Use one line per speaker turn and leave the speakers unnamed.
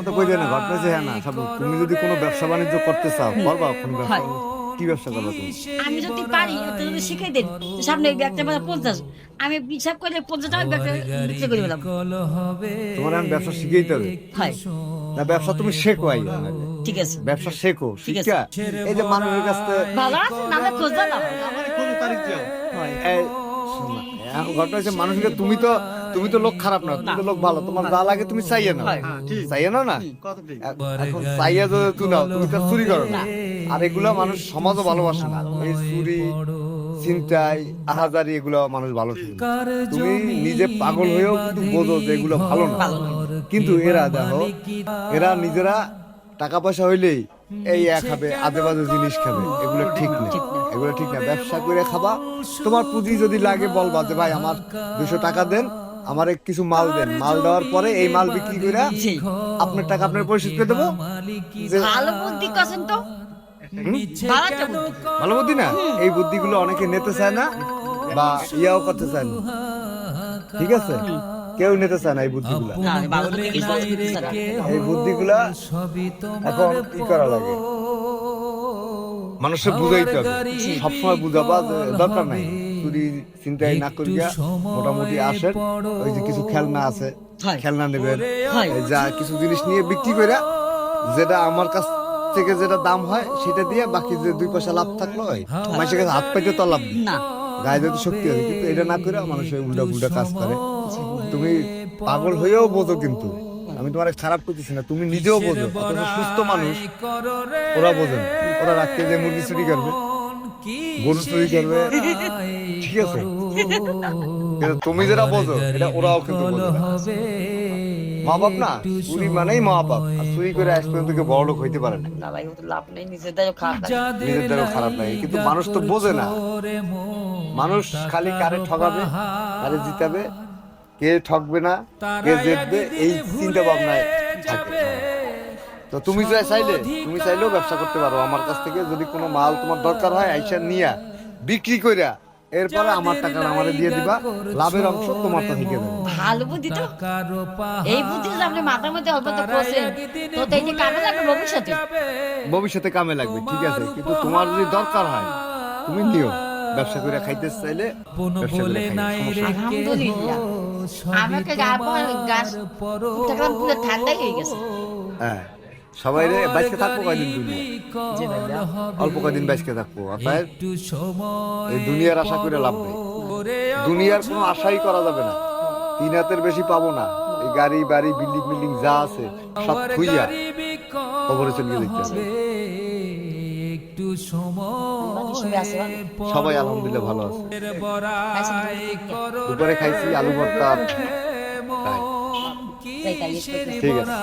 তো কই যায় না ঘটনা যে হ্যাঁ না সব তুমি যদি কোনো ব্যবসা বাণিজ্য করতে চাও করবা কোনো ব্যবসা কি ব্যবসা করবা তুমি
আমি যদি পারি তো যদি শিখাই দেন সামনে একটা বাজার 50, আমি হিসাব করে 50 টাকা একটা বিক্রি করে দিলাম।
তোমার আমি ব্যবসা শিখেইতে হবে
হয়,
না ব্যবসা তুমি শেখো আই
ঠিক আছে,
ব্যবসা শেখো
ঠিক আছে।
শিক্ষা এই যে মানুষের কাছ থেকে
ভালো আছে নামে খোঁজ দাও।
এই, শোন না, এখন ঘটনা হচ্ছে মানুষকে তুমি তো লোক খারাপ না তুমি তো লোক ভালো তোমার যা লাগে তুমি চাইয়ে নাও
হয়।
চাইয়ে নাও না এখন চাইয়া যদি তুমি নাও তুমি তো চুরি করো না আর এগুলা মানুষ সমাজও ভালোবাসে না এই চুরি ছিনতাই আহাজারি এগুলো মানুষ ভালো তুমি নিজে পাগল হয়েও কিন্তু বোঝো যে এগুলো ভালো না কিন্তু এরা দেখো এরা নিজেরা টাকা পয়সা হইলেই এই খাবে আজে বাজে জিনিস খাবে এগুলো ঠিক না এগুলো ঠিক না ব্যবসা করে খাবা তোমার পুঁজি যদি লাগে বলবা যে ভাই আমার 200 টাকা দেন আমার কিছু মাল দেন মাল দেওয়ার পরে এই মাল বিক্রি করে আপনার টাকা আপনার পরিশোধ করে দেবো যে
ভালো বুদ্ধি করছেন তো, ভালো একটা বুদ্ধি।
ভালো বুদ্ধি না এই বুদ্ধিগুলো অনেকে নিতে চায় না বা ইয়াও করতে চায় না ঠিক আছে কেউ নিতে চায় না এই বুদ্ধিগুলা
না, ভালো বুদ্ধি কিছু বুঝতে না।
এই বুদ্ধিগুলা এখন কি করা লাগে মানুষের বুঝাইতে হবে সবসময় বুঝাবা যে দরকার নাই চুরি চিন্তাই না করিয়া মোটামুটি আসেন ওই যে কিছু খেলনা আছে
হয়।
খেলনা নেবেন
হয়।
এই যা কিছু জিনিস নিয়ে বিক্রি করে যেটা আমার কাছ থেকে যেটা দাম হয় সেটা দিয়ে বাকি যে 2 পয়সা লাভ থাকলো মানুষের কাছে হাত পাইতে তো লাভ নেই
না,
গায়ে যদি শক্তি আছে কিন্তু এটা না করে মানুষের উল্টা উল্টা কাজ করে তুমি পাগল হয়েও বোঝো কিন্তু আমি তোমার খারাপ করতেছি না তুমি নিজেও বোঝো অথচ সুস্থ মানুষ ওরা বোঝে না। ওরা রাখতে যে মুরগি চুরি করবে গরু চুরি করবে ঠিক আছে কিন্তু তুমি যেটা বোঝো এটা ওরাও কিন্তু বোঝে না। মা বাপ না চুরি মানেই মা বাপ আর চুরি করে আজ পর্যন্ত কেউ বড় লোক হইতে পারে না
না ভাই, ও তো লাভ নেই, নিজেদেরও খারাপ লাগে।
নিজেদেরও খারাপ লাগে কিন্তু মানুষ তো বোঝে না মানুষ খালি কারে ঠকাবে কারে জিতাবে কে ঠকবে না কে জিতবে এই চিন্তা ভাবনায় থাকে তো তুমি তুমি চাইলেও ব্যবসা করতে পারো আমার কাছ থেকে যদি কোনো মাল তোমার দরকার হয় আইসা নিয়া বিক্রি কইরা এরপরে আমার টাকা আমারে দিয়ে দিবা লাভের অংশ তোমার তো থেকে দেবে
ভালো বুদ্ধি তো, এই বুদ্ধি যদি আপনি মাথার মধ্যে অল্প তো করছেন তো তো এই যে কামে লাগবে ভবিষ্যতে।
ভবিষ্যতে কামে লাগবে ঠিক আছে কিন্তু তোমার যদি দরকার হয় তুমি নিও ব্যবসা করে খাইতে চাইলে ব্যবসা করে খাইও, সমস্যা নেই।
আলহামদুলিল্লাহ, আমাকে গাছ উঠে পুরো ঠান্ডাই হয়ে গেছে।
হ্যাঁ সবাই রে বাইকে থাকবো কয়দিন দুনিয়া
জি ভাইয়া,
অল্প কয়দিন বাইকে থাকবো অর্থাৎ এই দুনিয়ার আশা করে লাভ নেই দুনিয়ার কোনো আশাই করা যাবে না 3 হাতের বেশি পাবো না এই গাড়ি বাড়ি বিল্ডিং বিল্ডিং যা আছে সব খুইয়া কবরে চলে যেতে হবে
একটু সময়
সবাই আলহামদুলিল্লাহ ভালো আছে
খাইছেন
দুপুরে খাইছি আলু ভর্তা
তাই তাই
ঠিক আছে